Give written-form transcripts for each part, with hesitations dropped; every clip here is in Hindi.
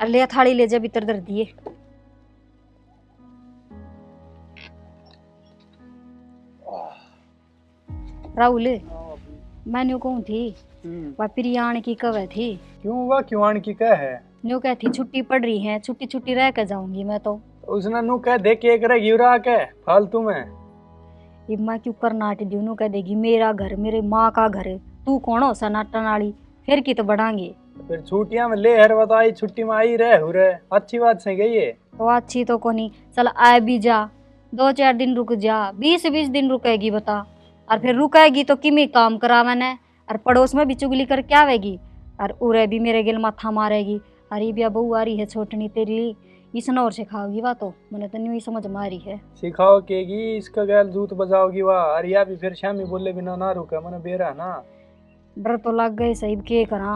ले थाली ले जा भीतर धर दिए। राहुल मैंने कहूँ थी वह प्रियाण की कवे थी। क्यों वह क्यों आन की कह है? न्यू कहती छुट्टी पड़ रही है, छुट्टी छुट्टी रह कर जाऊंगी मैं तो। उसने नु कह दे के एक रह गिरा के फालतू में। ये मैं क्यों कर नाट दी, न्यू कह देगी मेरा घर मेरे माँ का घर है, तू कौन हो सनाटन वाली, फिर की तो बढ़ांगे। फिर छुट्टियां में ले हर बताई छुट्टी में आई रह हुरे अच्छी बात से गई है। तो अच्छी तो कोनी, चल आए भी जा, 2-4 दिन रुक जा, 20-20 दिन रुकेगी बता, और फिर रुकेगी तो किमी काम करा मैंने, और पड़ोस में भी चुगली कर क्या आवेगी, और उरे भी मेरे गिल माथा मारेगी। अरे बिया बहू आ रही है छोटनी तेरी ली, इसने और सिखाओगी वह तो मैंने तो नहीं समझ में आ रही है। सिखाओ केगी इसका गैल जूत बजाओगी वाह, अरे या भी फिर शामी बोले बिना ना रुका मैंने बेरा ना। डर तो लग गए सही के करा,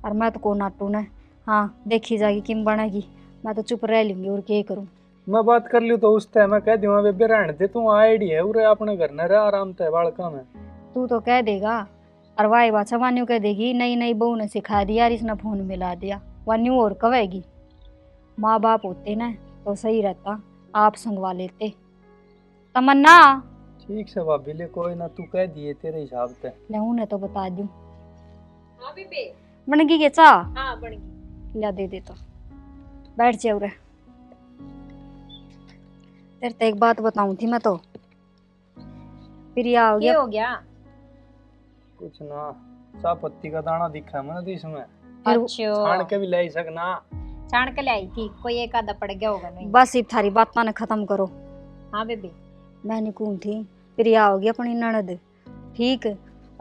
और मैं तो को नाटू ने। हाँ देखी जाएगी किम बनेगी, मैं तो चुप रह लूंगी और क्या करूँ। मैं बात कर लियो तो उस टाइम मैं कह दूंगा बेबे रहने दे, तू आईडी है उरे अपने घर न रह आराम से बालका में। तू तो कह देगा, और वाई बाछा वान्यू कह देगी नई नई बहू ने सिखा दिया और इसने फोन मिला दिया, वान्यू और कहेगी। माँ बाप होते ना तो सही रहता, आप संगवा लेते। तमन्ना ठीक से भाभी ले कोई ना, तू कह दिए तेरे हिसाब से। ले उन्हें तो बता दूं। हाँ बेबे। बन गई के चा? हाँ बन गई। ला दे तो बैठ जाओ रे। तेरे तो एक बात बताऊं थी मैं तो, प्रिया हो क्या गया। हो गया? कुछ ना, सा पत्ती का दाना दिखा मैंने तो इसमें, अच्छा छान के भी ले सकना। छान के ले आई थी, कोई एक आधा पड़ गया होगा नहीं। बस इब थारी बात ने खत्म करो। हाँ बेबे। मैंने कहूँ थी प्रिया होगी अपनी ननद, ठीक,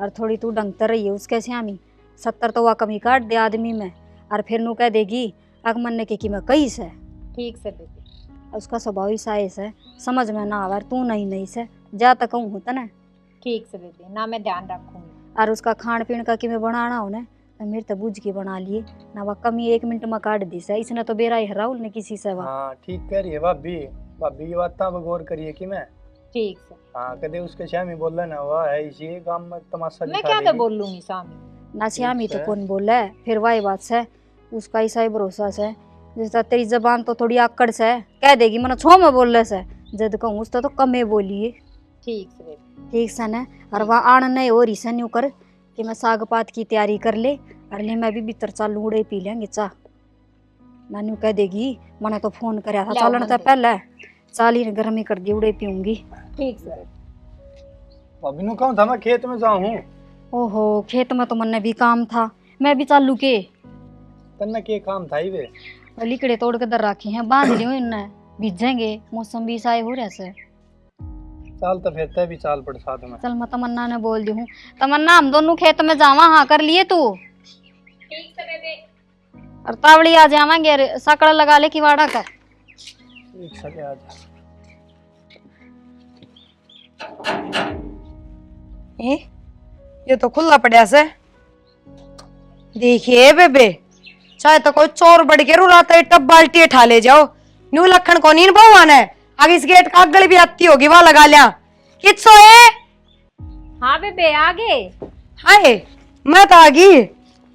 और थोड़ी तू ढंग तर रही है उसके श्यामी, 70 तो वह कमी काट दे आदमी में, और फिर नू कह देगी अगमन ने की मैं कही से। ठीक से बेबे। उसका स्वभाव ही साइस है, समझ में ना आवर, तू नहीं से जा तक कहूँ होता ना। ठीक से बेबे, ना मैं ध्यान रखूंगी। और उसका खान पीन का कि मैं बनाना हो ना तो मेरे तो बुझ के बना लिए ना, वह कमी 1 मिनट में काट दी से, इसने तो बेरा ही राहुल ने किसी से। हाँ ठीक कह रही है भाभी, भाभी की बात पर गौर करिए कि मैं। ठीक से। हाँ कदे उसके श्यामी बोल रहा ना वह है इसी काम में तमाशा मैं दिखा क्या तो देगी। बोल लूंगी सामी ना श्यामी तो कौन बोला है, फिर वही बात से उसका ही सही भरोसा से, जैसा तेरी जबान तो थोड़ी आकड़ से कह देगी मैंने छो में बोल रहे से, जद कहूँ उसका तो कमे बोलिए। ठीक से बेबे। ठीक से न, और वह आन नहीं और इसे न्यू कर कि मैं साग पात की तैयारी कर ले, और ले मैं भी भीतर चालू उड़े पी लेंगे चा। नानू कह देगी मैंने तो फोन कराया था चलन तो पहले, चाली ने गर्मी कर दी उड़े पीऊंगी। ठीक से। भाभी नु कहूँ था मैं खेत में जाऊँ। ओहो खेत में तो मन्ने भी काम था, मैं भी चालू के तन्ने के काम था ही वे। लिकड़े तोड़ के दर रखी हैं, बांध लियो इन्हें, भीजेंगे, मौसम भी साए हो रहा से। चाल तो फिर तय भी चाल पड़ साथ में। चल मैं तमन्ना ने बोल दी हूँ, तमन्ना हम दोनों खेत में जावा, हाँ कर लिए तू। ठीक से बेबे। और तावड़ी आ जावांगे, सकड़ लगा ले किवाड़ा का। ठीक से आ जा। ये तो खुला पड़ा से, देखिए बेबे चाहे तो कोई चोर बढ़ के रुलाता है, टब बाल्टी उठा ले जाओ। न्यू लखन को नीन बहुआन है, आगे इस गेट का अगल भी आती होगी, वहां लगा लिया किसो है। हाँ बेबे आगे। हाय मैं तो आ गई,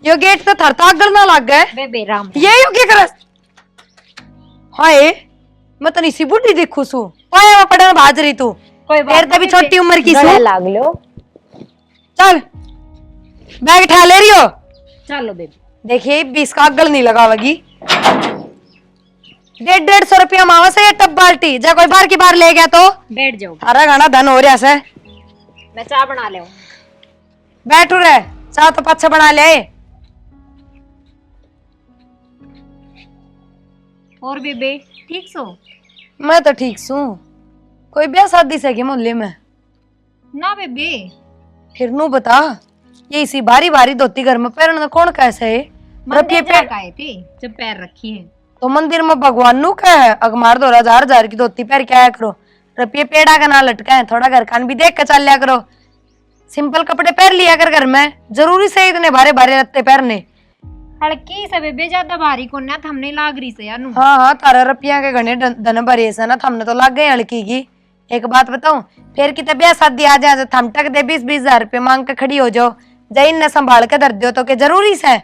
यो गेट तो थरता अगल ना लग गए बेबे राम। ये यू क्या कर। हाय मैं तो नहीं बुढ़ी देखू सू, पाया पड़े भाज रही तू, कोई फिर तो भी छोटी उम्र की सू। लाग लो। चल बैग उठा ले रही हो। चलो बेबे। देखिए 20 का अगल नहीं लगावेगी, 150 रुपया मावा से ये टब बाल्टी, जा कोई बार की बार ले गया तो बैठ जाओ। हरा गाना धन हो रहा से। मैं चाय बना ले। बैठू रे, चाह तो पच्छा बना ले। और बेबे ठीक सो? मैं तो ठीक सू, कोई ब्याह शादी से के मोहल्ले में ना बेबे। फिर नू बता, ये इसी भारी भारी धोती घर में पहनना कौन कैसे है? मंदिर जाके आए थे जब पैर रखी है तो मंदिर में भगवान नु क्या है, अगमार दो हजार हजार की धोती पहन के आया करो, रुपये पेड़ा का ना लटका है, थोड़ा घर खान भी देख के चल लिया करो, सिंपल कपड़े पहन लिया कर घर में, जरूरी से इतने भारे भारे रत्ते पहनने। हल्की से बेबे, ज्यादा भारी को ना थमने लाग रही से यानू। हाँ हाँ तारा रुपया के घने धन भरे से ना, थमने तो लग गए हल्की की। एक बात बताऊं, फिर की तबियत शादी आ जाए थम टक दे 20-20 हजार रुपये मांग के खड़ी हो जाओ, जैन ने संभाल के धर दो तो के जरूरी से।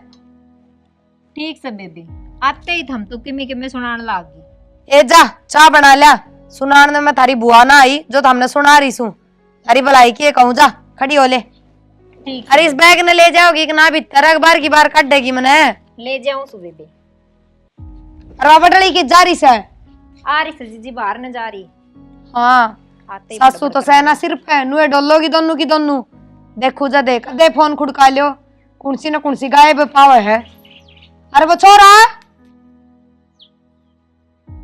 ठीक से बेबी। आते ही थम तो किमी किमी सुनाने लाग गई। ए जा चाय बना लिया, सुनान में मैं थारी बुआ ना आई जो हमने सुना रही सू, थारी भलाई की कहूँ, जा खड़ी हो ले। ठीक अरे इस बैग ने ले जाओगी कि ना भीतर अखबार की बार काट देगी मने। ले जाऊं सु बेबे। अरे बटड़ी की जा रही से आ रही से जीजी बाहर न जा रही। हाँ आते ही सासू तो सहना सिर पे नुए डोलो की दोनों देखू जा देख दे फोन खुड़का लियो, कुंसी न कुंसी गायब पावे है। अरे वो छोरा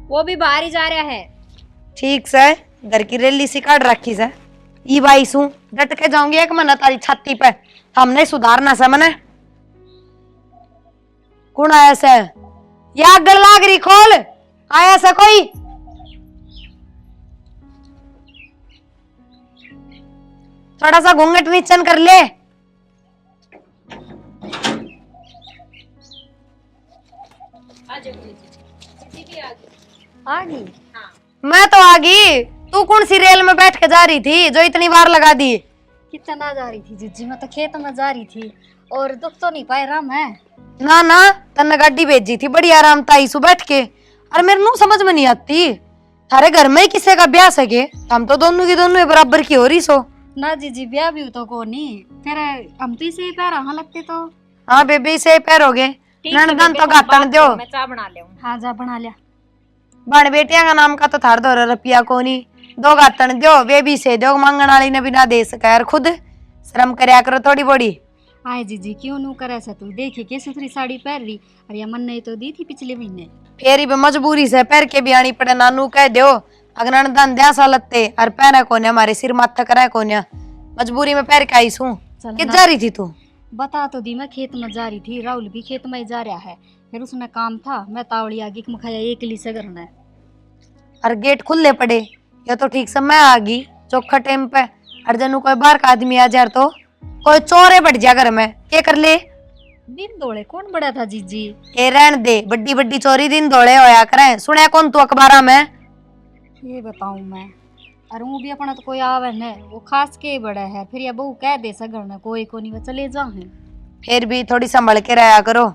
वो भी बाहर ही जा रहा है। ठीक से घर की रैली सी काट रखी से ई बाई सू डट के जाऊंगी एक महीना तारी छाती पे, हमने सुधारना से मने। कौन आया से? या गल लाग रही खोल, आया से कोई? थोड़ा सा घूंघट नीचन कर ले। आ गई। मैं तो आ गई, तू कौन सी रेल में बैठ के जा रही थी जो इतनी बार लगा दी? कितना जा रही थी जीजी, मैं तो खेत में जा रही थी और दुख तो नहीं पाए राम है। ना ना तन्ने गाड़ी भेजी थी बड़ी आराम ताई सु बैठ के। अरे मेरे नू समझ में नहीं आती, थारे घर में ही किसी का ब्याह सके, हम तो दोनों की दोनों बराबर की हो रही सो। ना जीजी ब्याह भी तो को नहीं, फिर हम तो इसे पैर हाँ लगते तो। हाँ बेबी से पैर हो गए, ननदन तो गातन दो। मैं चाय बना ले। हाँ जा बना लिया। बन बेटिया का नाम का तो थार दो रुपया को नहीं, दो गातन दो बेबी से दो, मांगन वाली ने भी ना दे सका यार, खुद शर्म करया करो थोड़ी बड़ी। आए जीजी क्यों नू करे से तू, देखी के सुथरी साड़ी पहन रही, अरे ये मन ने तो दी थी पिछले महीने। फेरी भी मजबूरी से पैर के भी आनी पड़े, नानू कह दो अगर ननदन द्या सा लगते और पैर कोने हमारे सिर माथा करे कोने, मजबूरी में पैर के आई सू। कि जा रही थी तू? बता तो दी, मैं खेत में जा रही थी, राहुल भी खेत में ही जा रहा है, फिर उसने काम था, मैं तावड़ी आगे मखाया एक ली से करना है। और गेट खुले पड़े, ये तो ठीक से मैं आ गई चौखा टाइम पे, और जनू कोई बाहर का आदमी आ जाए तो कोई चोरे बढ़ जा घर में, क्या कर ले? दिन दौड़े कौन बड़ा था जीजी? ए रहन दे, बड्डी बड्डी चोरी दिन दौड़े होया करे, सुने कौन तू अखबारा में? ये बताऊं मैं, अरे वो भी अपना तो कोई आवे न, वो खास के बड़ा है, फिर ये बहू कह दे सगर न कोई को नहीं, वो चले जा है। फिर भी थोड़ी संभल के रहा करो।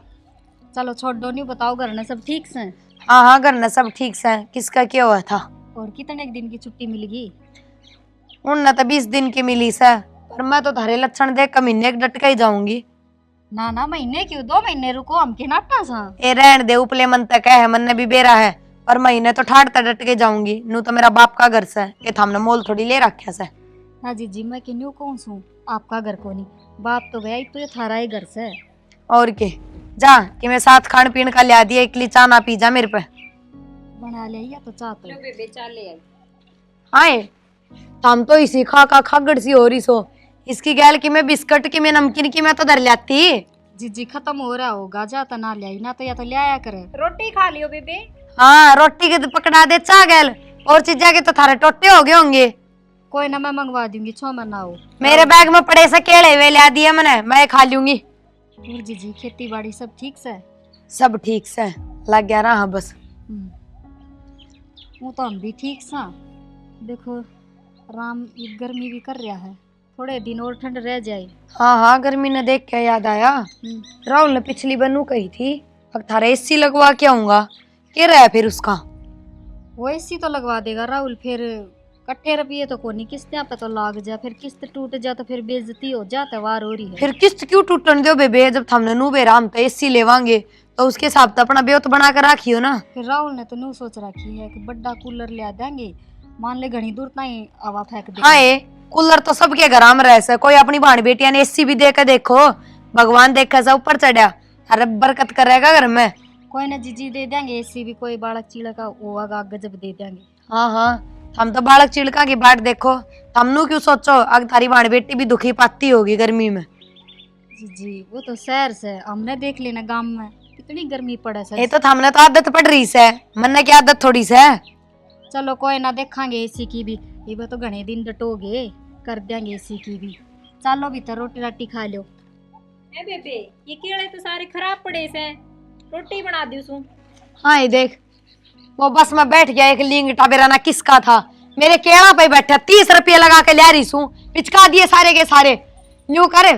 चलो छोड़ दो, नहीं बताओ घर में सब ठीक से? हाँ हाँ घर में सब ठीक से, किसका क्या हुआ था? और कितने दिन की छुट्टी मिलेगी? उन तो 20 दिन की मिली से, पर मैं तो थारे लक्षण देख के महीने डट के ही जाऊंगी। ना ना महीने क्यों, 2 महीने रुको, हम के नाटा सा। ए रहन दे, उपले मन तक है, मन ने भी बेरा है, पर महीने तो ठाट डट के जाऊंगी, नू तो मेरा बाप का घर से, ये थामने मोल थोड़ी ले रखा से। हाँ जीजी मैं क्यों कौन सू, आपका घर को नहीं, बाप तो गया, तो ये थारा ही घर से। और के जा कि मैं साथ खान पीन का लिया दिया, एक ली चा ना पी जा मेरे पे। बना ले या तो चाह तो। बेबे चाय ले आई। आए हम तो इसी खा का खागड़ सी हो रही सो, इसकी गैल की मैं बिस्कुट की मैं नमकीन की मैं तो धर लाती। जीजी खत्म हो रहा होगा, जा तो ना लिया ना तो या तो लिया करे। रोटी खा लियो बेबे। हाँ रोटी के तो पकड़ा दे चा गैल, और चीजा के तो थारे टोटे हो गए होंगे। कोई ना मैं मंगवा दूंगी, 6 महीना हो। मेरे बैग में पड़े से केले वे ला दिए मैंने, मैं खा लूंगी। और जीजी खेती बाड़ी सब ठीक से? सब ठीक से लग गया रहा बस। वो तो हम भी ठीक सा, देखो राम ये गर्मी भी कर रहा है, थोड़े दिन और ठंड रह जाए। हाँ हाँ गर्मी ने देख के याद आया, राहुल ने पिछली बनू कही थी अब थारा एसी लगवा के आऊंगा, क्या रहा फिर उसका? वो एसी तो लगवा देगा राहुल, फिर कट्ठे रुपये तो कोनी किस्तें पे तो लाग जा, फिर किस्त टूट जा तो फिर बेइज्जती हो जा, त्योहार हो रही है। फिर किस्त क्यों टूटन दो बेबे, जब हमने नू बेरा हम तो एसी लेवांगे तो उसके हिसाब तो अपना ब्योत बना कर रखियो ना। फिर राहुल ने तो नू सोच रखी है कि बड़ा कूलर ले देंगे, मान ले घनी दूर ही हवा फेंक दे। हाँ कूलर तो सबके घर में रह से, कोई अपनी भाण बेटिया ने एसी भी दे के देखो, भगवान देखा सा ऊपर चढ़ा, अरे बरकत करेगा घर में। कोई ना जीजी दे देंगे एसी भी, कोई बालक चिड़का होगा गजब दे देंगे। हाँ हाँ हम तो बालक चिड़का की बाट देखो, हमनू क्यों सोचो अगर तारी भाण बेटी भी दुखी पाती होगी गर्मी में। जी वो तो शहर से, हमने देख लेना गांव में कितनी गर्मी पड़े से। ये तो हमने तो आदत पड़ रही से, मन की आदत थोड़ी से। चलो कोई ना देखांगे एसी की भी, ये तो घने दिन डटोगे, कर देंगे एसी की भी। चलो भी तो रोटी राटी खा लो। ए बेबे ये केले तो सारे खराब पड़े से, रोटी बना दी सू। हाँ ये देख वो बस में बैठ गया एक लिंगटा बेराना किसका था, मेरे केड़ा पे बैठा 30 रुपये लगा के ले रही सू, पिचका दिए सारे के सारे, यूं करे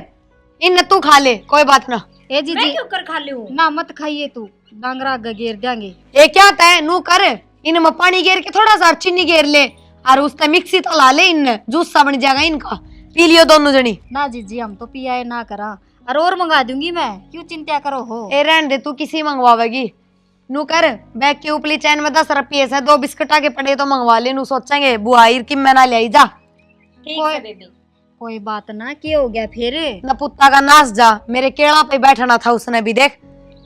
इन तू खा ले कोई बात ना। ए जीजी मैं क्यों कर खा लूं? ना मत खाइए तू, डांगरा आगे घेर देंगे। ये क्या तय नू कर, इनमें पानी घेर के थोड़ा सा चीनी घेर ले और उसका मिक्सी तो ला ले, इन जूस सा बन जाएगा इनका, पी लियो दोनों जनी। ना जीजी हम तो पियाए ना करा, और मंगा दूंगी मैं, क्यों चिंता करो हो। ए रहने दे, तू किसी मंगवावेगी। नू कर बैग के ऊपरी चैन में 10 रुपये से 2 बिस्किट आके पड़े तो मंगवा ले, नू सोचेंगे बुआई की मैं ना ले आई जा। ठीक है बेबे। कोई बात ना, क्या हो गया फिर। न पुत्ता का नाश जा, मेरे केड़ा पे बैठना था उसने भी देख,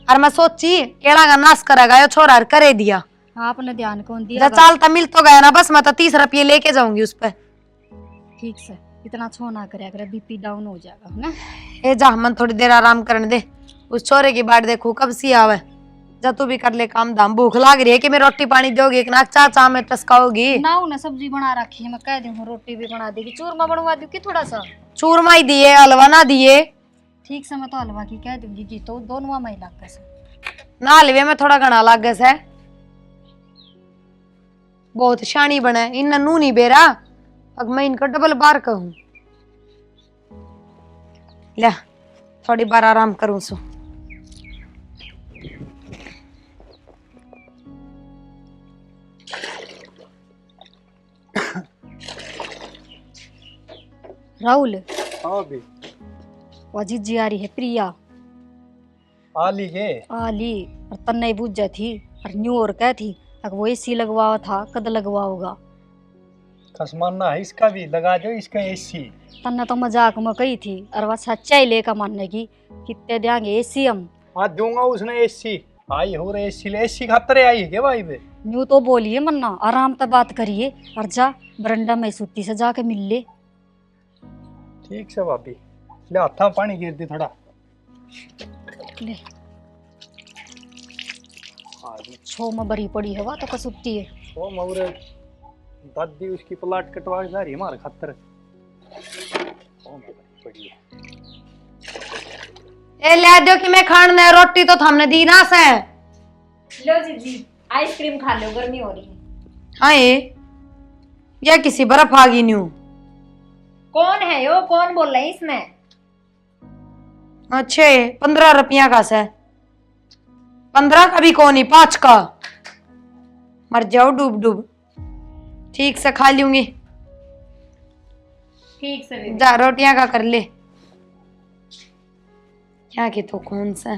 और मैं सोची केड़ा का नाश करेगा यो छोरा, करे दिया। आपने ध्यान कौन दिया। चालता मिल तो गया ना, बस मैं तो 30 रुपये लेके जाऊंगी उस पर। ठीक से इतना छो ना करे, अगर बीपी डाउन हो जाएगा ना। ए जा, मन थोड़ी देर आराम करने दे, उस छोरे की बाट देखू कब सी आवे। जा तू भी कर ले काम धाम, भूख लाग रही है कि मैं रोटी पानी दोगी एक ना चाचा में टसकाओगी ना। उन्हें सब्जी बना रखी है, मैं कह दूँ रोटी भी बना देगी, चूरमा बनवा दूँ की थोड़ा सा। चूरमा ही दिए, हलवा ना दिए। ठीक से मैं तो हलवा की कह दूंगी कि तो दोनों में लाग से ना हलवे में थोड़ा घना लाग से, बहुत शानी बने इन नू नहीं बेरा, अब मैं इनका डबल बार कहूं। ले थोड़ी बार आराम करूं सो। हाँ राहुल भी वो जीजी आ रही है, प्रिया आली है। आली और तन्ने बुझ जा थी, और न्यू और कह थी अगर वो एसी लगवाओ था, कद लगवाओगा। खसमाना है इसका भी, लगा दो इसका एसी। तन्ने तो मजाक में कही थी, और वह सच्चाई लेकर मानने की, कितने देंगे एसी हम। हाँ दूंगा उसने एसी, आई हो रही एसी ले, एसी खातर आई है क्या भाई बे। न्यू तो बोलिए मन्ना, आराम से बात करिए, और जा बरंडा में सूती से जाके मिल ले। ठीक से भाभी, ले हाथा पानी गिर दे थोड़ा। ले छो में बरी पड़ी है, वह तो कसुत्ती है। वो मौरे दादी उसकी प्लाट कटवा जा रही है हमारे खातर। ओ मैं बरी पड़ी है। ए ले दो कि मैं खान ने रोटी तो हमने दी ना से। लो जीजी आइसक्रीम खा लो, गर्मी हो रही है। हाँ ये किसी बर्फ आ गई न्यू। कौन है यो, कौन बोल रहे हैं इसमें। अच्छे 15 रुपया का से, 15 का भी कौन ही 5 का, मर जाओ डूब डूब। ठीक से खा लूंगी। ठीक से बेबे। जा रोटियां का कर ले। क्या की तो कौन सा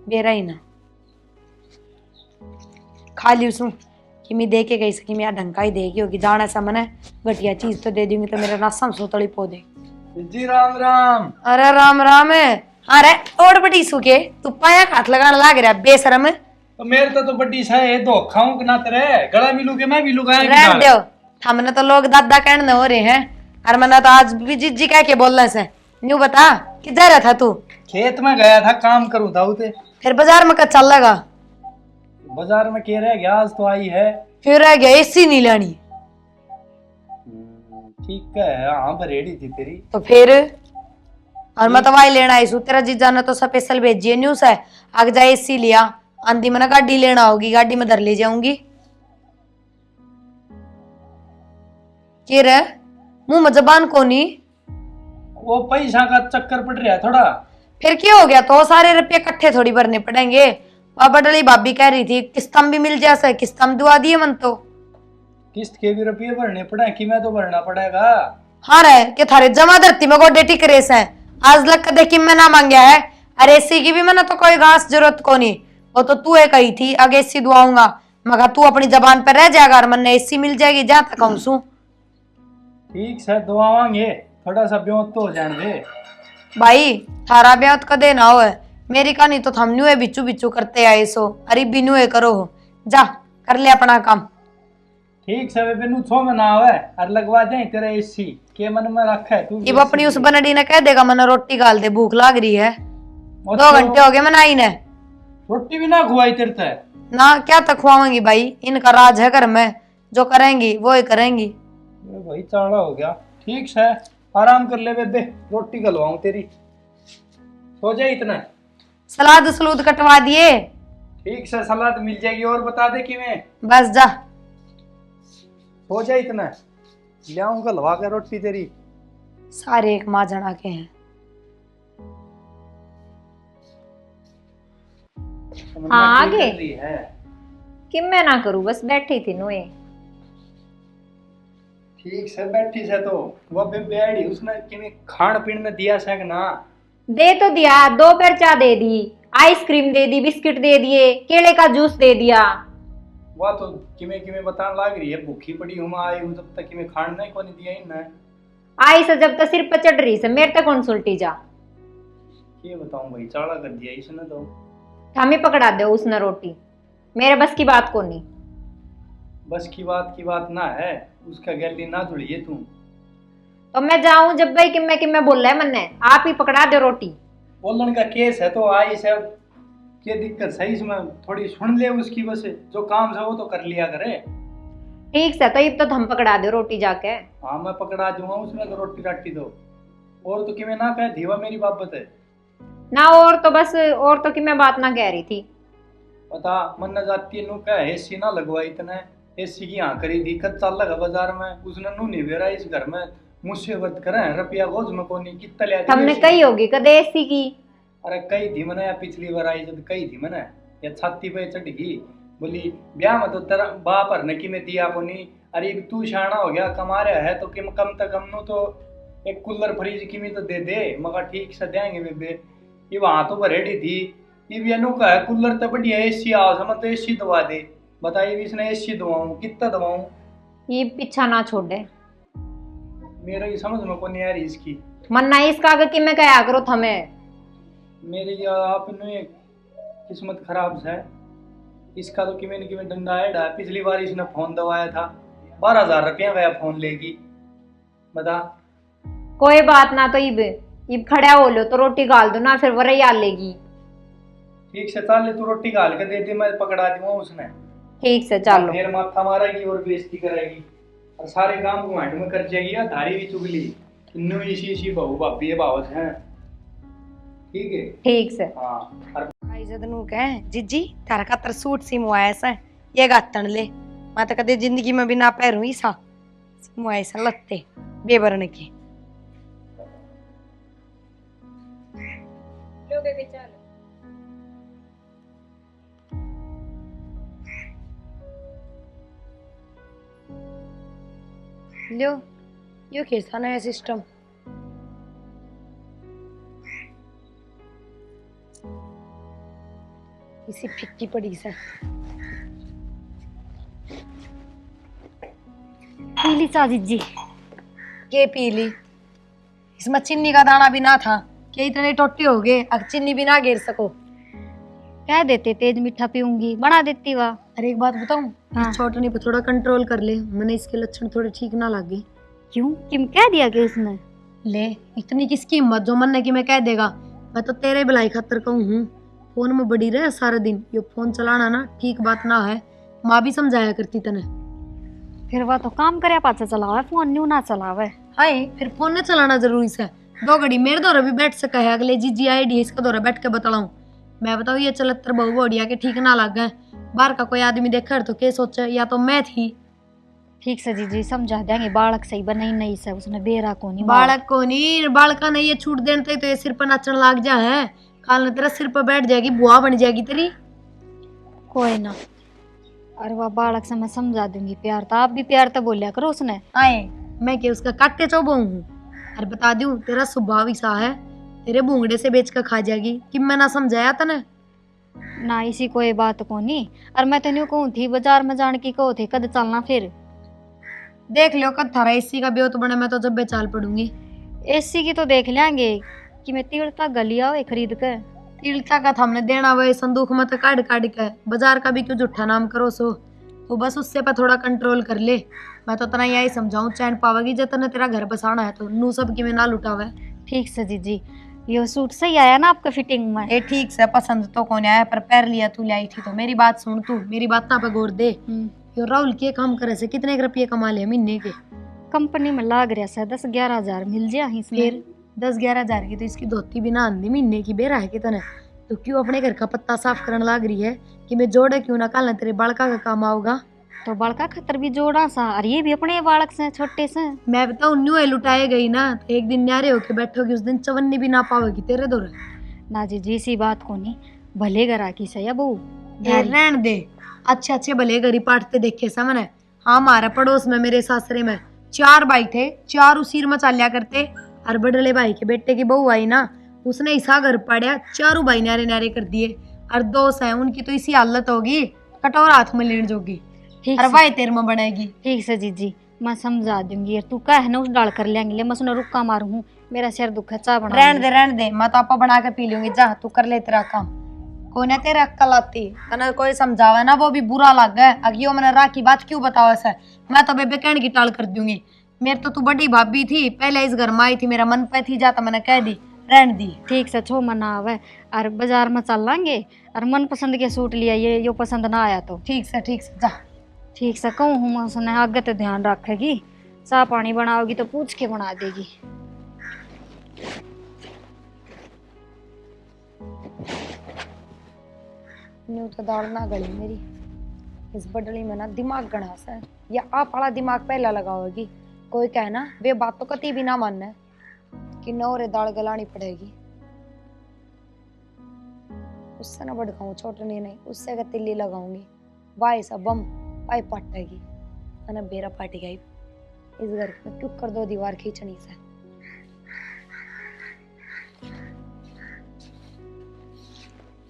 बेरा ही ना खा लियो सू कि मैं दे के गई सकी, मैं ढंग का ही देगी होगी, जाना सा मने घटिया चीज तो दे दूंगी तो मेरा नासा सोतड़ी पौधे। जी राम राम। अरे राम राम है। अरे और बड़ी सुखे तू पाया हाथ लगाने लाग रहा बेशरम। तो मेरे तो बड़ी सा है, दो खाऊं ना तेरे गला मिलू के मैं मिलू गाय रहन दो, हमने तो लोग दादा कहने हो रहे हैं, और मैंने तो आज भी जीजी कह के बोलने से। न्यू बता किधर रहा था तू। खेत में गया था, काम करूं था उते। फिर बाजार में कब चल लगा। बाजार में के रह गया, आज तो आई है। फिर रह गया एसी नहीं लेनी। ठीक है, हाँ बरेडी थी तेरी। तो फिर और मैं तो वाई लेना आई सू, तेरा जीजा ने तो स्पेशल भेजी है न्यूज है, आग जा एसी लिया, आंधी में ना गाड़ी लेना होगी, गाड़ी में धर ले जाऊंगी। के रे मुंह में जबान कोनी। वो पैसा का चक्कर पड़ रहा है थोड़ा। फिर क्या हो गया, तो सारे रुपये इकट्ठे थोड़ी भरने पड़ेंगे। बडली भाभी कह रही थी किस्तम भी मिल जाए, किस्तम दुआ दिए मन तो। किस्त के भी रुपये भरने पड़े कि मैं तो भरना पड़ेगा। हाँ रे कि थारे जमा धरती में गोडे टिक रेस है, आज लग कर देखी मैं ना मांगया है। अरे एसी की भी मैंने तो कोई घास जरूरत को नहीं, वो तो तू है कही थी आगे एसी दुआऊंगा, मगर तू अपनी जबान पर रह जाएगा और मन एसी मिल जाएगी जहां तक कहूं सू। ठीक से दुआवांगे, थोड़ा सा ब्योत तो हो जाने दे भाई, थारा ब्याह का देना हो है, मेरी कहानी तो थम न्यूए बिचू बिचू करते आए सो, अरे भी न्यूए करो हो, जा कर ले अपना काम। ठीक से बेनू छो में ना आवे और लगवा जाए तेरा एसी के मन में रखा है तू। अब अपनी उस बनड़ी ने कह देगा मैंने रोटी गाल दे, भूख लाग रही है, 2 घंटे हो गए मैं आई ने रोटी भी ना खुआई तेरे तक ना। क्या तक खुआवेंगी भाई, इनका राज है घर में, जो करेंगी वो ही करेंगी। भाई चाड़ा हो गया। ठीक से आराम कर ले बेबे, रोटी गलवाऊं तेरी, सो जाए इतना। सलाद सलूद कटवा दिए। ठीक से सलाद मिल जाएगी, और बता दे कि मैं बस जा हो जाए इतना, ले आऊं गलवा के रोटी तेरी। सारे एक माँ जना के हैं। तमन्ना हाँ, क्या आगे। कर रही है? कि मैं ना करूँ, बस बैठी थी नुए। ठीक से बैठी से तो वो बेड़ी उसने किने खान पीन में दिया से ना। दे तो दिया, दोपहर चाय दे दी, आइसक्रीम दे दी, बिस्किट दे दिए, केले का जूस दे दिया। वह तो किमे किमे बताने लग रही है भूखी पड़ी हूँ मैं आई हूँ तब तक किमे खान नहीं को नहीं दिया इन्हें। आई से जब तक सिर पर चढ़ रही से मेरे तक कौन सुलटी जा। ये बताऊं भाई चाड़ा कर दिया इसने तो। हमें पकड़ा दो उसने रोटी, मेरे बस की बात को नहीं। बस की बात ना है, उसका गैली ना जुड़िए तू। तो मैं जाऊं जब भाई कि मैं बोल रहा है मन्ने, आप ही पकड़ा दो रोटी। बोलन का केस है तो आई से क्या दिक्कत सही इसमें थोड़ी सुन ले उसकी, बस जो काम है वो तो कर लिया करे। ठीक से तो अब तो हम पकड़ा दो रोटी जाके। हाँ मैं पकड़ा दूंगा उसमें तो रोटी राटी दो। और तो कि मैं ना कह धीवा मेरी बाबत है ना, और तो बस और तो कि मैं बात ना कह रही थी। पता मन न जाती नु कह एसी ना लगवाई तने, एसी की यहाँ करी थी कच्चा लगा बाजार में उसने नू नहीं बेरा इस घर में मुझसे वर्त करे रुपया गोज में को नहीं कितना लिया हमने कही होगी कदे ऐसी की। अरे कई थी मैंने पिछली बार आई जब कई थी मैंने या छाती पे चढ़ गई बोली ब्याह में तो तेरा बाप हरने की में दिया को नहीं। अरे तू शाना हो गया कमा रहा है तो किम कम तक कम नो तो एक कूलर फ्रिज की में तो दे दे मगर ठीक से देंगे बेबे। ये वहां तो रेडी थी ये भी अनोखा है कूलर तो बढ़िया एसी आओ समझ तो एसी दवा दे। बताइए इसने एसी दवाऊं कितना दवाऊं। ये पीछा ना छोड़े, मेरा ये समझ में को नहीं आ रही इसकी। मन्ना इसका आगे कि मैं कहा करो थमे। मेरी आपने किस्मत खराब है इसका तो कि मैंने डंडा है। पिछली बार इसने फोन दवाया था 12,000 रुपया गया फोन लेगी बता। कोई बात ना, तो इब खड़ा हो लो तो रोटी गाल दो ना, फिर वरई आ लेगी। ठीक से चल ले तू रोटी गाल के दे दे मैं पकड़ा दूंगा उसने। ठीक से चलो। फिर माथा मारेगी और बेइज्जती करेगी और सारे काम घुमाट में कर जाएगी या धारी भी चुगली इन्नू इसी बहू भाभी बावस हैं। ठीक है ठीक से। हाँ आई जदनू कह जिज्जी तारा खातर सूट सिमवाया सा ये गातन ले मैं तो कदे जिंदगी में भी ना पैरू ईसा सिमवाया सा लत्ते बेबरन के। लो बेबी चलो। लो यो कैसा नया सिस्टम। इसी फिक्की पड़ी सा पीली चा जीजी। के पी ली इसमें चीनी का दाना भी ना था कि इतने टोटे हो गए अब चीनी भी ना गिर सको। कह देते तेज मीठा पीऊंगी बना देती वाह। अरे एक बात बताऊं हाँ। इस छोटनी पे थोड़ा कंट्रोल कर ले मैंने इसके लक्षण थोड़े ठीक ना लगे। क्यों किम कह दिया कि उसने। ले इतनी किसकी हिम्मत जो मन ने कि मैं कह देगा। मैं तो तेरे भलाई खातर कहूँ हूँ फोन में बड़ी रहे सारा दिन ये फोन चलाना ना ठीक बात ना है माँ भी समझाया करती तने। फिर वह तो काम करे पाचा चलावे फोन न्यू ना चलावे। हाय फिर फोन ने चलाना जरूरी से दो घड़ी मेरे दौरा भी बैठ सका है अगले जीजी आईडी इसका दौरा बैठ के बताऊं मैं बताऊँ ये चलत्तर बहु बोड़िया के ठीक ना लग गए बाहर का कोई आदमी देखा तो क्या सोचे या तो मैं थी। ठीक से जीजी समझा देंगे बालक सही बने नहीं से उसने बेरा को नहीं बालक को नहीं बालका नहीं ये छूट देने तो ये सिर पर नाचन लाग जा है काल ने तेरा सिर पर बैठ जाएगी बुआ बन जाएगी तेरी। कोई ना। अरे वह बालक से मैं समझा दूंगी प्यार तो आप भी प्यार तो बोलिया करो उसने। आए मैं क्या उसका काटे चौबो हूँ। अरे बता दूं तेरा स्वभाव ही सा है तेरे भूंगड़े से बेच कर खा जाएगी कि मैं ना समझाया तने ना इसी कोई बात को नहीं। और मैं तो न्यू कहूँ थी बाजार में जान की कहो थे कद चलना फिर देख लो कद थारा इसी का ब्योत बने मैं तो जब बेचाल पड़ूंगी। एसी की तो देख लेंगे कि मैं तीड़ता गलिया हुए खरीद कर। तिलका का हमने देना वही संदूक में तो काट काट के बाजार का भी क्यों झूठा नाम करो सो तो बस उससे पर थोड़ा कंट्रोल कर ले। मैं तो तना यही समझाऊं चैन पावेगी जब तने तेरा घर बसाना है तो नू सब की में ना लुटावे। ठीक से जीजी ये सूट सही आया ना आपका फिटिंग में। ए ठीक से पसंद तो कौन आया पर पैर लिया तू लाई थी तो मेरी बात सुन तू मेरी बात ना पे गौर दे। यो राहुल के काम करे से कितने रुपये कमा ले महीने के कंपनी में लाग रहा से 10-11 हजार मिल जाए फिर 10-11 हजार की तो इसकी धोती भी ना आंधी महीने की बेरा है कितने तो क्यों अपने घर का पत्ता साफ करने लाग रही है कि मैं जोड़े क्यों ना कल तेरे बालका का काम आऊगा। तो बालका खतर भी जोड़ा सा और ये भी अपने बालक से छोटे से। मैं बताऊं न्यू लुटाए गई ना तो एक दिन न्यारे होके बैठोगी उस दिन चवन्नी भी ना पाओगी तेरे दौरे। ना जी जी सी बात को नहीं भले घरा की सही है बहू। ये रहन दे, अच्छे अच्छे भले गरीब पाटते देखे सा मैंने। हाँ, हमारे पड़ोस में मेरे सासरे में 4 भाई थे, 4 उसीर में चालिया करते। और बड़ले भाई के बेटे की बहू आई ना, उसने ऐसा घर पाड़िया, 4 भाई न्यारे न्यारे कर दिए। और 2 है उनकी तो इसी हालत होगी, कटोरा हाथ में लेन जोगी। ठीक और से, भाई तेरे में बनेगी। ठीक से जीजी, मैं समझा दूंगी यार। तू कह ना उस डाल कर लेंगे ले, मैं सुना रुक्का मारू हूँ, मेरा सिर दुख है, चाय बना रहन दे, मैं तो आपा बना के पी लूंगी। जा तू कर ले तेरा काम। कोई ना तेरे अक्कल आती तने कोई समझावे ना, वो भी बुरा लग गया। अगियो मैंने राखी बात क्यों बताओ ऐसा, मैं तो बेबे कहने की टाल कर दूंगी। मेरे तो तू बड़ी भाभी थी, पहले इस घर में आई थी, मेरा मन पे थी, जाता मैंने कह दी, रहन दी। ठीक से छो मना आवे। और बाजार में चल लेंगे और मन पसंद के सूट लिया, ये यो पसंद ना आया तो ठीक से जा। ठीक से कहूँ हूँ, मैं सुना आगे तो ध्यान रखेगी। चाय पानी बनाओगी तो पूछ के बना देगी। न्यू तो दाल ना गली मेरी, इस बडली में ना दिमाग गणास है, या आप वाला दिमाग पहला लगाओगी। कोई कहना वे बात तो कती भी ना मानना कि नौरे दाल गलानी पड़ेगी। उससे ना भड़काऊं, छोटनी नहीं, उससे तिल्ली लगाऊंगी। भाई सा बम पाई पटेगी, अने बेरा पाटी गई। इस घर में क्यों कर 2 दीवार खींचनी से।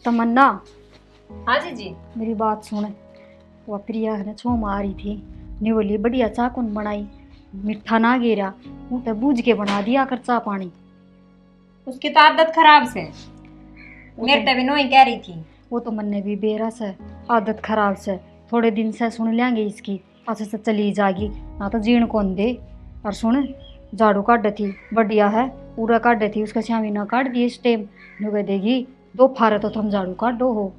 तमन्ना, हाँ जी। मेरी बात सुने। वो प्रिया है ना छो मारी थी, ने बोली बढ़िया चाय कौन बनाई, मीठा ना गिरा, मुँह पे बूझ के बना दिया कर चाय पानी। उसकी तो आदत खराब से, मेरे तभी नो ही कह रही थी। वो तो मन ने भी बेरस है, आदत खराब से। थोड़े दिन से सुन लेंगे इसकी, पाछे से चली जाएगी ना तो जीण कौन दे। और सुन, झाड़ू काट थी बढ़िया है, पूरा काट थी, उसका श्यामी ना काट दिए इस टाइम। कह देगी 2 फारे तो तुम झाड़ू काट दो हो।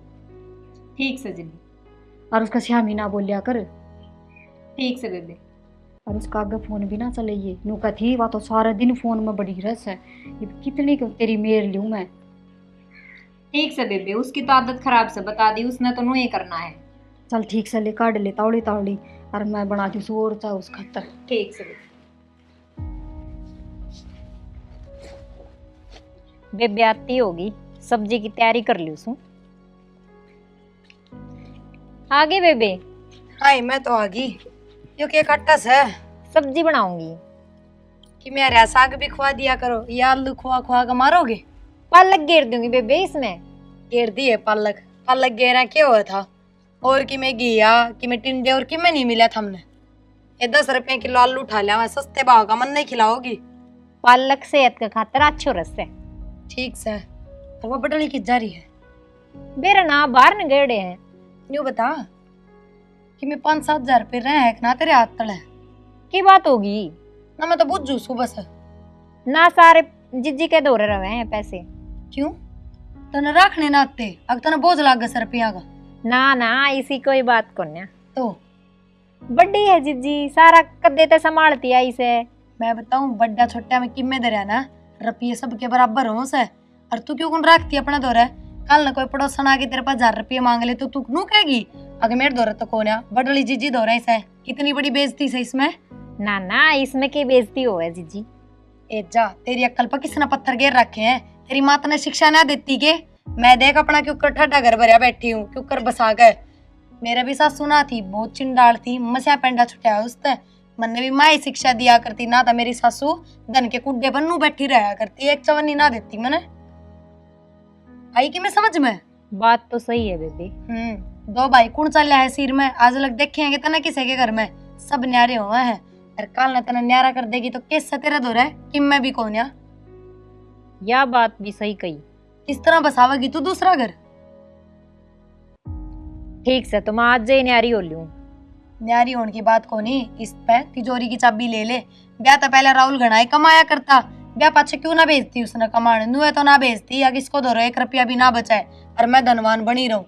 ठीक से जी, और उसका श्यामी ना बोलिया कर। ठीक से बेबे। और उसका आगे फोन भी ना चले, ये नुका थी वह तो सारा दिन फोन में बड़ी रस है। ये कितनी तेरी मेर लूँ मैं। ठीक से बेबे, उसकी तो आदत खराब से बता दी, उसने तो नहीं करना है। चल ठीक से ले, काट ले तावड़ी तावड़ी, और मैं बनाती हूँ और चाह उस खतर। ठीक से बेबे आती होगी, सब्जी की तैयारी कर ली उसू। आगे बेबे। हाय मैं तो आ गई, यो के कट्टस है। सब्जी बनाऊंगी कि मेरा साग भी खुआ दिया करो, या आलू खुआ खुआ के मारोगे। पालक घेर दूंगी बेबे इसमें। घेर दी है पालक, पालक घेरा क्या हुआ था। और कि मैं घिया कि मैं टिंडे और कि मैं नहीं मिला था हमने। ये 10 रुपए किलो आलू उठा लिया, मैं सस्ते भाव का मन नहीं खिलाओगी। पालक सेहत का खातर अच्छो रस है। ठीक से। और वो बटली की जा रही है बेरा ना बाहर न गेड़े हैं। न्यू बता कि मैं 5-7 हजार रुपये रहे हैं ना तेरे हाथ तले की बात होगी ना। मैं तो बुझू सुबह से ना, सारे जिज्जी के दौरे रहे हैं पैसे। क्यों तने रखने ना आते, अगर तने बोझ लाग गया 100 रुपया का। ना ना, इसी कोई बात को ना। तो बड्डी है जिज्जी, सारा कद्दे ते संभालती है इसे। मैं बताऊं बड्डा छोटा में किम्मे दे रहा ना, रुपये सबके बराबर हो से। और तू क्यों कौन रखती अपना दौरा। कल ना कोई पड़ोसन आके तेरे पास 1000 रुपये मांग ले तो तू नू कहेगी अगर मेरे दौरा तो कौन है, बडली जीजी दौरा इसे। कितनी बड़ी बेइज्जती से इसमें। ना ना, इसमें की बेइज्जती हो है जिज्जी। ए जा, तेरी अक्ल पर किसने पत्थर घेर रखे हैं। तेरी माता ने शिक्षा ना देती के। मैं देख अपना क्यों ठड्डा घर भरिया बैठी हूँ, क्यों कर बसा गए। मेरा भी सास सुना थी, बहुत चिंडाल थी, मसिया पेंडा छुटाया उसने। मैंने भी माँ शिक्षा दिया करती ना, था मेरी सासू धन के कुड्डे पर नू बैठी रहा करती, एक चवन्नी ना देती मैंने। आई कि मैं समझ में। बात तो सही है बेबी। 2 भाई कौन चल रहा है सिर में, आज लग देखेंगे तना किसी के घर में सब न्यारे हुए हैं। और कल ने तना न्यारा कर देगी तो कैसे तेरा दौरा है कि मैं भी कौन है। यह बात भी सही कही। इस तरह बसावेगी तू दूसरा घर। ठीक से, तुम आज ही न्यारी हो लूं। न्यारी होने की बात को नहीं, इस पे तिजोरी की चाबी ले ले। ब्याह तो पहले राहुल घनाई कमाया करता, ब्याह पाछे क्यों ना भेजती उसने कमाने। नुए तो ना भेजती, या किसको दो 1 रुपया भी ना बचाए और मैं धनवान बनी रहूं।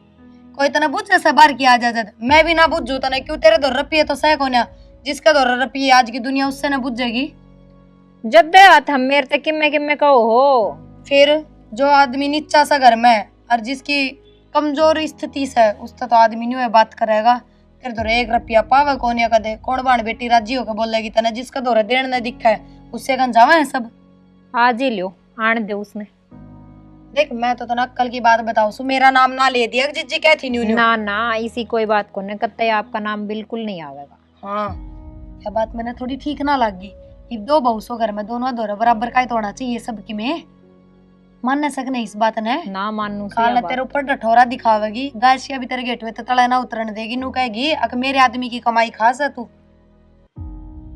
कोई तना बुझ से बाहर की आ जा, मैं भी ना बुझू तना क्यों। तेरे 2 रुपये तो सह कोन्या, जिसका 2 रुपये आज की दुनिया उससे ना बुझेगी। जब दे हाथ हम मेरे तक किम्मे किम्मे कहो हो। फिर जो आदमी नीचा सा घर में और जिसकी कमजोर स्थिति से, उससे तो आदमी न्यू बात करेगा। तेरे दो 1 रुपया पावे कोनिया का दे, कौन बाण बेटी राजी होकर बोलेगी तना। जिसका दौरा देने न दिखा है उससे कन जावा है सब। आज ही लो, आने दे उसने। देख मैं तो तना अक्कल की बात बताऊं सु मेरा नाम ना ले दिया जिज्जी कहती न्यू न्यू। ना ना इसी कोई बात को न कत्ते आपका नाम बिल्कुल नहीं आवेगा। हाँ यह बात मैंने थोड़ी ठीक ना लगी। अब दो बहू सो घर में दोनों दोनों बराबर का ही तो होना चाहिए सबकी में। मान न सकने इस बात ने ना मानू से काल यह तेरे बात। ऊपर डठोरा दिखावेगी गायसिया भी तेरे गेट में तो तले ना उतरन देगी नू कहेगी अक मेरे आदमी की कमाई खास है तू।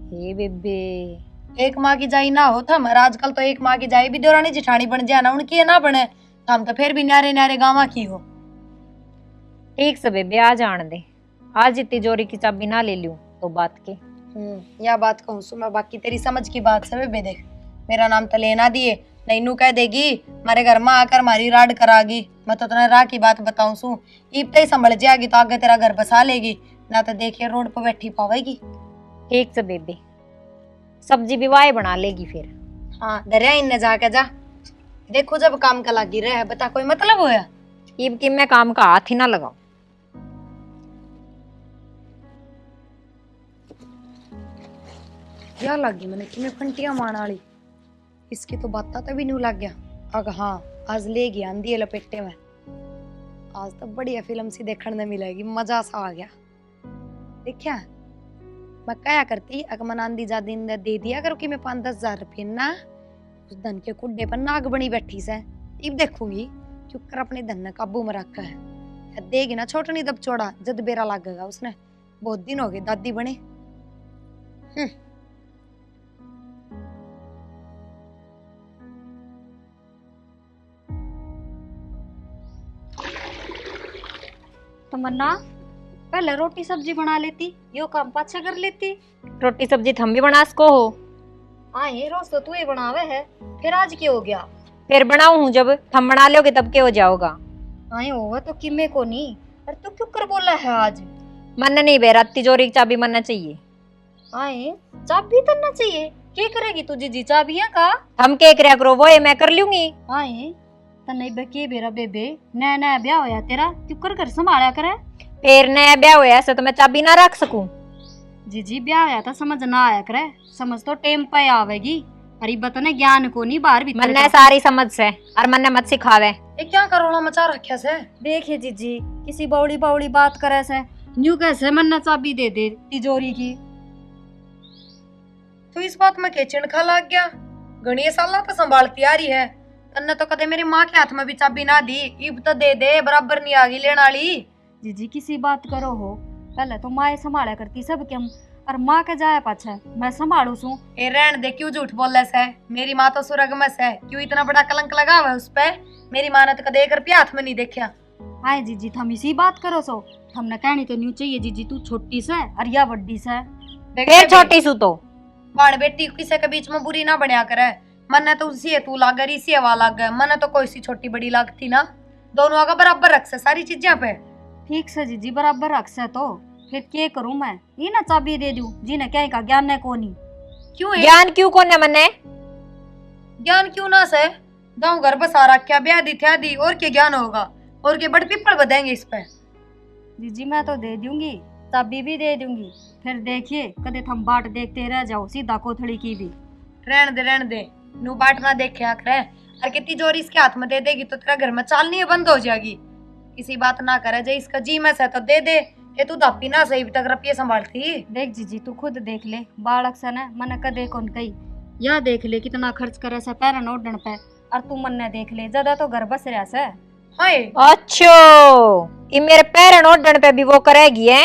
हे बेबे एक माँ की जाई ना हो थम और आजकल तो एक माँ की जाई भी देवरानी जिठानी बन जाए ना उनकी ये ना बने हम तो फिर भी न्यारे न्यारे गाँव की हो। ठीक से बेबे आ जान दे। आज इतनी तिजोरी की चाबी ना ले लूं तो बात के। या बात कहूँ सु मैं बाकी तेरी समझ की बात से बे देख मेरा नाम तो लेना दिए नहीं नू कह देगी मारे घर में आकर मारी राड करागी। मैं तो तुम्हें राह की बात बताऊं सु ईब तो ही संभल जाएगी तो आगे तेरा घर बसा लेगी ना तो देखिए रोड पर बैठी पावेगी। ठीक से बेबे सब्जी भी वाई बना लेगी फिर। हाँ दरिया इनने जाके जा देखो जब काम का लागी रहे बता कोई मतलब होया। ईब की मैं काम का हाथ ही ना लगाऊं। क्या लगी मैंने कि मैं फंटिया मारने वाली इसकी तो बात तो भी नहीं लग गया। अग हाँ आज ले गया आंधी लपेटे में आज तो बढ़िया फिल्म सी देखने मिलेगी मजा सा आ गया। देखिया मैं क्या करती अगर मैं आंधी जा दिन दे दिया करो कि मैं 5-10 हज़ार रुपये ना उस धन के कुड्डे पर नाग बनी बैठी से इब देखूंगी चुप कर अपने धन ने काबू में रखा है देगी ना छोटनी दब चौड़ा जद बेरा लगेगा उसने बहुत दिन हो गए दादी बने। तमन्ना पहले रोटी सब्जी बना लेती यो काम पाछा कर लेती। रोटी सब्जी थम भी बना सको हो। आए रोज तो तू ही बनावे है फिर आज क्या हो गया। फिर बनाऊ हूँ जब थम बना लोगे तब क्या हो जाओगा। आए होगा तो किमे को नहीं और तू क्यों कर बोला है आज। मन नहीं बेरा तिजोरी की चाबी मनना चाहिए। आए चाबी तन्ना चाहिए क्या करेगी तुझे जी चाबियां का। हम क्या करया करो वो ये मैं कर लूंगी। आए तन्ने बके बेरा बेबे नया नया ब्याह होया तेरा क्यों कर घर संभाला करे। फिर नया ब्याह हुआ ऐसे तो मैं चाबी ना रख सकूं। जी ब्याह होया था समझ ना आया करे समझ तो टेम पे आवेगी। अरे बतने ज्ञान को नहीं बाहर भीतर मन्ने सारी समझ से और मन्ने मत सिखावे। ये क्या करोड़ा मचा रखा से। देखिए जीजी किसी बौड़ी बौड़ी बात करे से न्यू कैसे मन्ना चाबी दे दे तिजोरी की। तो इस बात में के चिणखा लग गया घनी साल तो संभालती आ रही है तन्ने तो कदे मेरी माँ के हाथ में भी चाबी ना दी इब तो दे दे बराबर नहीं आ गई लेने वाली। जीजी किसी बात करो हो पहले तो माँ संभाला करती सब के और माँ के जाए पाछे मैं संभालू सू। ए रहन दे क्यों झूठ बोले से मेरी माँ तो स्वर्ग में से क्यों इतना बड़ा कलंक लगा हुआ है उस पे। मेरी माँ ने तो कदे 1 रुपया हाथ में नहीं देखा। आए जीजी थम इसी बात करो सो हमने कहनी तो न्यू चाहिए जीजी तू छोटी से और या बड्डी से। फिर छोटी सू तो बाण बेटी किसी के बीच में बुरी ना बनया करे। मन्ने तो उसी है तू लाग इसी हवा लाग मन्ने तो कोई सी छोटी बड़ी लगती ना दोनों आगे बराबर रख से सारी चीजें पे। ठीक से जीजी बराबर रख से तो फिर क्या करूं मैं ये ना चाबी दे दूं जिन्हें क्या का ज्ञान है को नहीं। क्यों ज्ञान क्यों को ने मन्ने ज्ञान क्यों ना से गाँव घर बसा रखा ब्याह दी थ्या दी और क्या ज्ञान होगा और क्या बड़ पिपल बदेंगे इस पे। जीजी मैं तो दे दूंगी चाबी भी दे दूंगी फिर देखिए कदे थम बाट देखते रह जाओ सीधा कोथड़ी की भी। रहन दे नू बाट ना देखे आखरे और कि तिजोरी इसके हाथ में दे देगी तो तेरा घर में चालनी बंद हो जाएगी। किसी बात ना करे जे इसका जी में से तो दे दे ये तू दापी ना सही तक रुपये संभालती। देख जीजी तू खुद देख ले बालक से ना मन कदे कौन कही या देख ले कितना खर्च करे से पैरन ओढ़न पे और तू मन ने देख ले ज्यादा तो घर बस रहा से। हाय अच्छो ये मेरे पैरन ओढ़न पे भी वो करेगी है।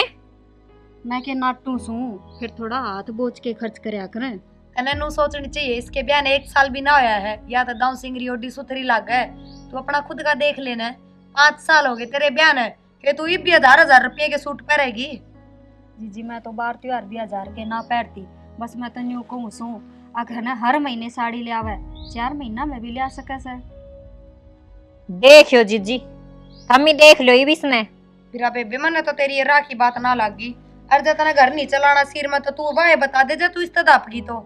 मैं के नाटू सू फिर थोड़ा हाथ बोझ के खर्च करया करें। कने नू सोचनी चाहिए इसके ब्याह ने 1 साल भी ना होया है या तो दाऊ सिंगरी ओडी सुथरी लाग है तू अपना खुद का देख लेना 5 साल हो गए तेरे ब्याह ने कि तू इब भी 1000 रुपये के सूट पहनेगी। जीजी मैं तो 12 त्योहार भी 1000 के ना पहनती बस मैं तो न्यू कहूँ सू अगर ना हर महीने साड़ी ले आवे 4 महीना में भी ले आ सके से। देखियो जीजी हम ही देख लो इसने फिर बेबे मैंने तो तेरी ये राह की बात ना लागी अरे जब तना घर नहीं चलाना सिर में तो तू वाह बता दे जा तू इस तरह आपकी तो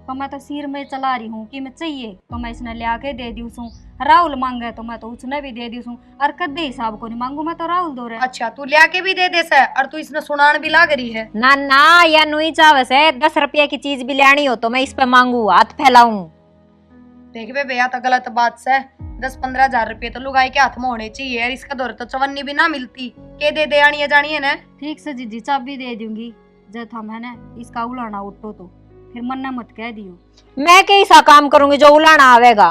मैं तो सिर में चला रही हूँ कि मैं चाहिए तो मैं इसने ले आके दे दी सू। राहुल मांगे तो मैं तो उसने भी दे दी सू और कदे हिसाब को नहीं मांगू मैं तो राहुल दो रहे। अच्छा तू ले आके भी दे दे से और तू इसने सुनान भी लाग रही है ना ना या नुई चावस है 10 रुपये की चीज भी लेनी हो तो मैं इस पे मांगू हाथ फैलाऊं। देख बेबे या तो गलत बात से 10-15 हजार रुपये तो लुगाई के हाथ में होने चाहिए यार। इसका दौर तो चवन्नी भी ना मिलती के दे दे आनी है जानी है ना। ठीक से जीजी चाबी दे दूंगी जब हम है ना इसका उलाना उठो तो फिर मन्ना मत कह दियो। मैं कैसा काम करूंगी जो उलाना आवेगा।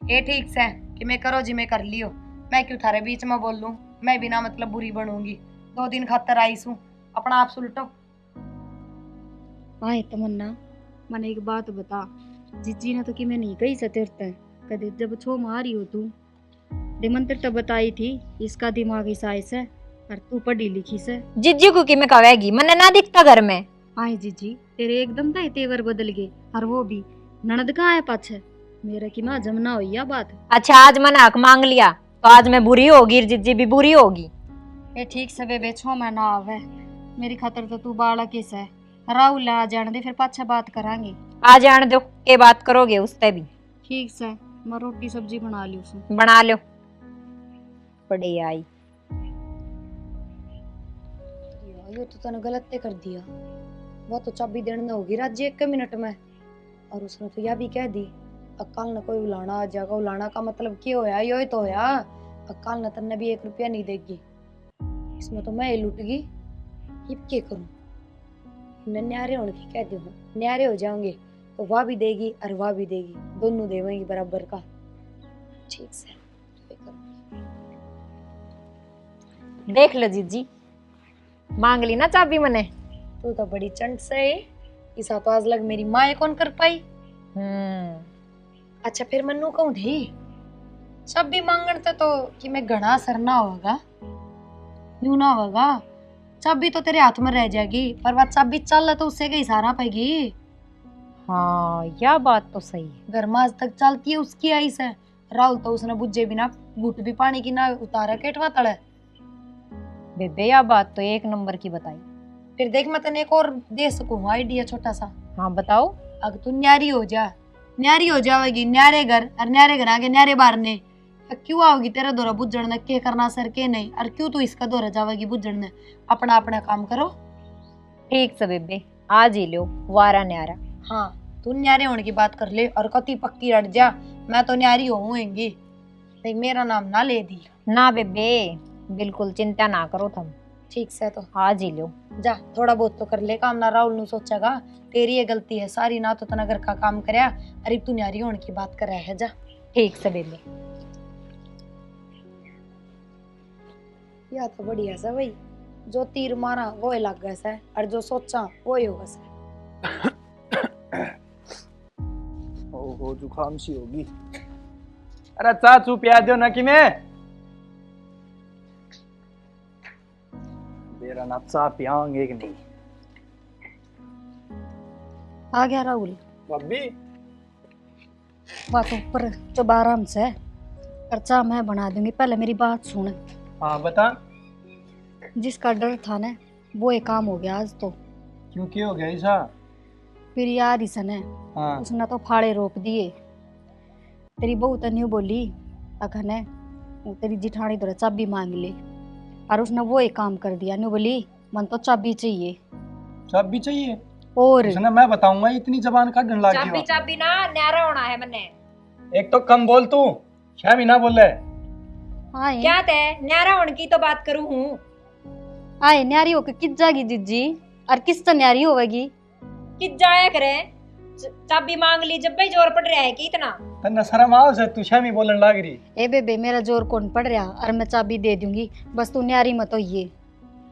ये ठीक से कि मैं करो जी मैं कर लियो, मैं क्यों थारे बीच में बोल लूं। मैं बिना मतलब बुरी बनूंगी। 2 दिन खातर आई हूं, अपना आप सुलटो। आए तमन्ना मैंने एक बात बता, जीजी ने तो कि मैं नहीं कही सतरता है कदे जब छो मारी हो तू मंत्र तो बताई थी इसका दिमाग ईसाइस है और तू पढ़ी लिखी से। जिज्जी को कि मैं कहेगी मैंने ना दिखता घर में। आए जीजी तेरे एकदम तो तेवर बदल गए और वो भी ननद कहाँ है पाछे मेरा की माँ जमना हो या बात। अच्छा आज मैंने हक मांग लिया तो आज मैं बुरी होगी, जिज्जी भी बुरी होगी। ये ठीक से बेबे छो महीना आवे मेरी खातर तो तू बालक किस है। राहुल आ जाने दे फिर पाछे बात करांगे। आ जाने दो के बात करोगे उससे भी। ठीक से मैं रोटी सब्जी बना ली उसमें। बना लो बड़ी आई। यो तो तने गलत कर दिया। वो तो चाबी देने होगी राज्य 1 मिनट में और उसने तो यह भी कह दी अकाल न कोई उलाना आ जाएगा। उलाना का मतलब क्या होया, यो ही तो होया अकाल न तन्ने भी 1 रुपया नहीं देगी। इसमें तो मैं ही लुट गई। अब क्या करूं, न्यारे होने की कह दूं, न्यारे हो जाओगे तो वह भी देगी और वह भी देगी, दोनों देवेंगी बराबर का। ठीक से देख लो जिज्जी मांग ली ना चाबी मैंने। तू तो बड़ी चंट से है। इसा तो आज लग मेरी माँ कौन कर पाई। अच्छा फिर मन्नू कहूँ थी सब भी मांगते तो कि मैं घना सरना होगा यूं ना होगा। चाबी तो तेरे हाथ में रह जाएगी पर वह चाबी चल तो उससे कहीं सारा पाएगी। हाँ यह बात तो सही है। घर में आज तक चलती है उसकी आई से। राहुल तो उसने बुझे बिना घुट भी पानी की ना उतारा केटवा तड़े। बेबे यह बात तो 1 नंबर की बताई। फिर देख मैं तेने एक और दे सकूँ आइडिया छोटा सा। हाँ बताओ। अगर तू न्यारी हो जा, न्यारी हो जाएगी न्यारे घर और न्यारे घर आगे न्यारे बार ने क्यों आओगी तेरा दौरा बुझण ने के करना सर के नहीं और क्यों तू इसका दौरा जावेगी बुझण ने। अपना अपना काम करो। ठीक से बेबे आज ही लो वारा न्यारा। हाँ तू न्यारे होने की बात कर ले और कति पक्की अट जा। मैं तो न्यारी होऊंगी देख मेरा नाम ना ले दी। ना बेबे बिल्कुल चिंता ना करो तुम। ठीक से तो आज ही लो जा थोड़ा बहुत तो कर ले काम ना। राहुल नु सोचेगा तेरी ये गलती है सारी ना तो तना घर का काम करया अरे तू न्यारी होने की बात कर रहा है। जा ठीक से बेबे। या तो बढ़िया सा भाई जो तीर मारा वो ही लग गया सा और जो सोचा वो ही होगा सा। ओहो जुकाम सी होगी। अरे चाचू प्याज दो ना कि मैं मेरा ना चा पियांगे कि नहीं। आ गया राहुल। बब्बी बात ऊपर तो आराम से खर्चा मैं बना दूंगी पहले मेरी बात सुन। हाँ बता। जिसका डर था ना वो एक काम हो गया आज तो। क्यों क्या हो गया ऐसा। फिर यार इसने हाँ उसने तो फाड़े रोक दिए। तेरी बहू तो न्यू बोली अखन ने वो तेरी जिठानी तो चाबी मांग ले और उसने वो एक काम कर दिया। न्यू बोली मन तो चाबी चाहिए। चाबी चाहिए और उसने मैं बताऊंगा इतनी जबान काटने लग चाबी गई। चाबी ना न्यारा होना है मैंने। एक तो कम बोल तू 6 महीना बोल रहे। आए क्या तय न्यारा होने की तो बात करूं हूँ। आए न्यारी होके किस जागी जीजी और किस तो न्यारी होगी। कि जाया करे चाबी मांग ली जब भाई जोर पड़ रहा है कि इतना। तन्ने शर्म आओ से तू 6 महीने बोलने लग रही। ए बेबे मेरा जोर कौन पड़ रहा और मैं चाबी दे दूंगी बस तू न्यारी मत होइए।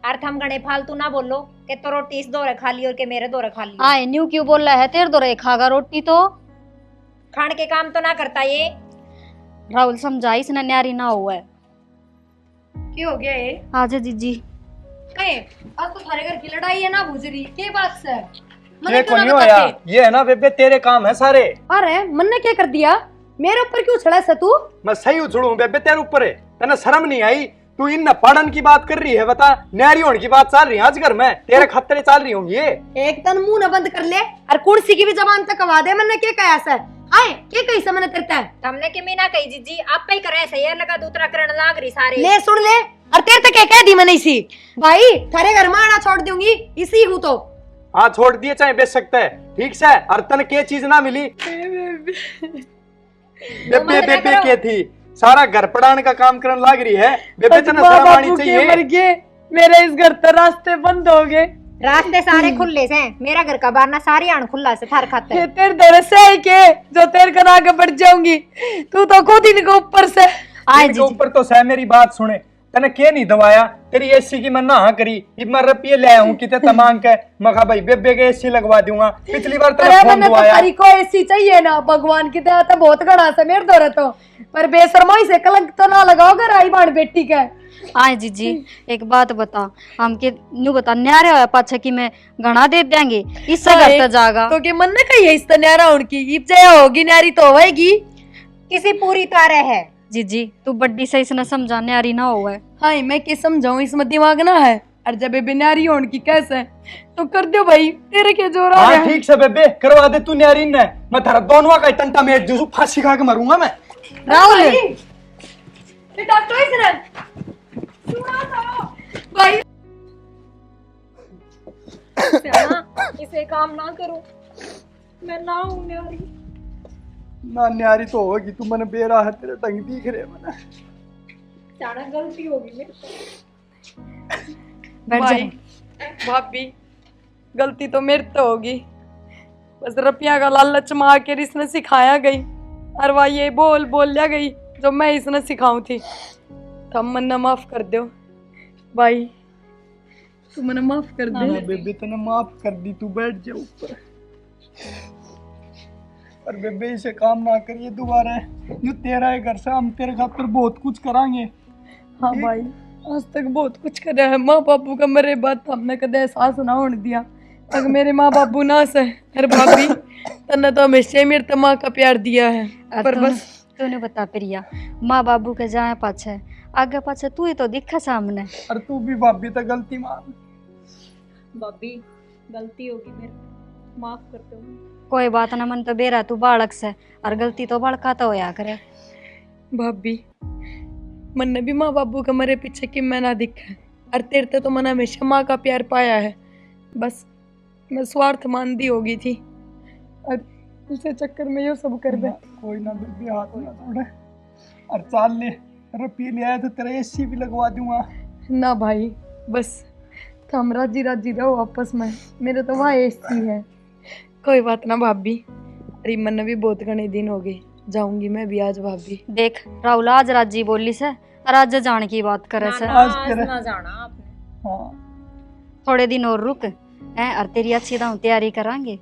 अर्थ हम गणे फालतू ना बोलो कि तो रोटी इस दौरे खा ली और के मेरे दौरे खा ली। आए न्यू क्यों बोल रहा है तेरे दो खागा रोटी तो खान के काम तो ना करता ये। राहुल समझा इसने न्यारी ना हुआ है। क्या हो गया ये। आजा जीजी। कहे आज तो थारे घर की लड़ाई है ना भूजरी के बात से। ये को नहीं होया ये है ना बेबे तेरे काम है सारे। अरे मन ने क्या कर दिया मेरे ऊपर क्यों चढ़ा सा तू। मैं सही उछड़ू बेबे तेरे ऊपर है। तने शर्म नहीं आई तू इन पढ़न की बात कर रही है। बता न्यारी होने की बात चल रही है आज घर में तेरे खतरे चल रही हूँ। ये एक तन मुंह न बंद कर ले और कुर्सी की भी जबान तक कवा दे। मैंने क्या कहा ऐसा आए क्या कही से मैंने तेरे तक हमने कि मीना कही जीजी आप पे करे सही है लगा दूसरा करने लाग रही सारे। ले सुन ले और तेरे तक क्या कह दी मैंने इसी भाई थारे घर में आना छोड़ दूंगी इसी हूँ तो। हाँ छोड़ दिए चाहे बेच सकता है ठीक से। और तन के चीज ना मिली बेबे बेबे के थी सारा घर पढ़ाने का काम करने लग रही है। बेबे तो माँ शर्म आनी बापू के चाहिए। मर गए, मेरे इस घर तो रास्ते बंद हो गए। रास्ते सारे खुले से, मेरा घर का बारना सारी आण खुला से थार खाते ये तेरे दर से है के जो तेरे कर आगे बढ़ जाऊंगी, तू तो खुद ही निको ऊपर से। आए इनके ऊपर तो सह मेरी बात सुने, तने के नहीं दवाया तेरी एसी की मैं ना करी, इब मैं रुपये ले आऊं किते तमांग के मखा भाई बेबे के एसी लगवा दूंगा। पिछली बार तेरा अरे फोन मैंने तो दवाया। तारी को ऐसी चाहिए ना, भगवान की दया तो बहुत घड़ा से मेरे दौरे तो, पर बेशर्माई से कलंक तो ना लगाओ घर आई बाण बेटी का। आए जीजी एक बात बता, हमके न्यू बता न्यारे होया पाछे कि मैं घना दे देंगे इससे घर तो जागा। तो के मन ने कही है इस तो न्यारा उनकी इब जया होगी न्यारी तो होएगी। किसी पूरी तारे है। जीजी तू बड्डी से इसने समझा न्यारी ना हो है। हाँ मैं क्या समझाऊं, इसमें दिमाग ना है। और जब बेबे न्यारी होन की कैसे तो कर दो भाई, तेरे के जोर आ हाँ रहा है। ठीक से बेबे करवा दे तू न्यारी ने, मैं थारा दोनों का टंटा में जूसू फांसी खा के मरूंगा मैं। राहुल ये डॉक्टर इसने सुना था भाई। इसे काम ना करो, मैं ना हूं न्यारी। ना न्यारी तो होगी, तू मैंने बेरा है तेरे टंग दिख रहे मैंने। जाना गलती होगी मेरे से। बैठ भाई जा। भाभी गलती तो मेरे तो होगी, बस रुपया का लालच में आकर इसने सिखाया गई, और वह ये बोल लिया गई जो मैं इसने सिखाऊं थी। तो मन्ना माफ कर दो भाई, तू मन्ना माफ कर दे। हाँ बेबे तूने माफ कर दी, तू बैठ जा ऊपर। और बेबे इसे काम ना करिए दोबारा, यू तेरा है घर से, हम तेरे खातर बहुत कुछ करांगे। हाँ भाई आज तक बहुत कुछ करा है, माँ बापू का मरे बाद तो हमने कदे एहसास ना होने दिया। अगर मेरे माँ बापू ना से अरे भाभी तन्ने तो हमेशा ही मेरे तो माँ का प्यार दिया है, पर बस तूने बता प्रिया माँ बाबू के जाए पाछे आगे पाछे तू ही तो दिखा सामने। और तू भी भाभी तो गलती मान। भाभी गलती होगी मेरे, माफ कर दो। कोई बात ना, मन तो बेरा तू बालक से और गलती तो बड़का तो होया करे। भाभी मन ने भी माँ बापू के मरे पीछे कि मैं ना दिखा, और तेरे तो मैंने हमेशा माँ का प्यार पाया है। बस मैं स्वार्थ मानदी होगी थी, और उसे चक्कर में ये सब कर दे। कोई ना बेबे हाथ ना छोड़े, और चाल ले रुपये ले आया तो तेरा एसी भी लगवा दूंगा। ना भाई बस तो हम राजी रहो आपस में, मेरे तो वहाँ एसी है। कोई बात ना भाभी, अरे मन भी बहुत घने दिन हो गए, जाऊंगी मैं भी आज भाभी। देख राहुल आज राजी बोली से और आज जान की बात करे से। आज तेरे ना जाना आपने। हाँ थोड़े दिन और रुक हैं और तेरी अच्छी दाव तैयारी करांगे।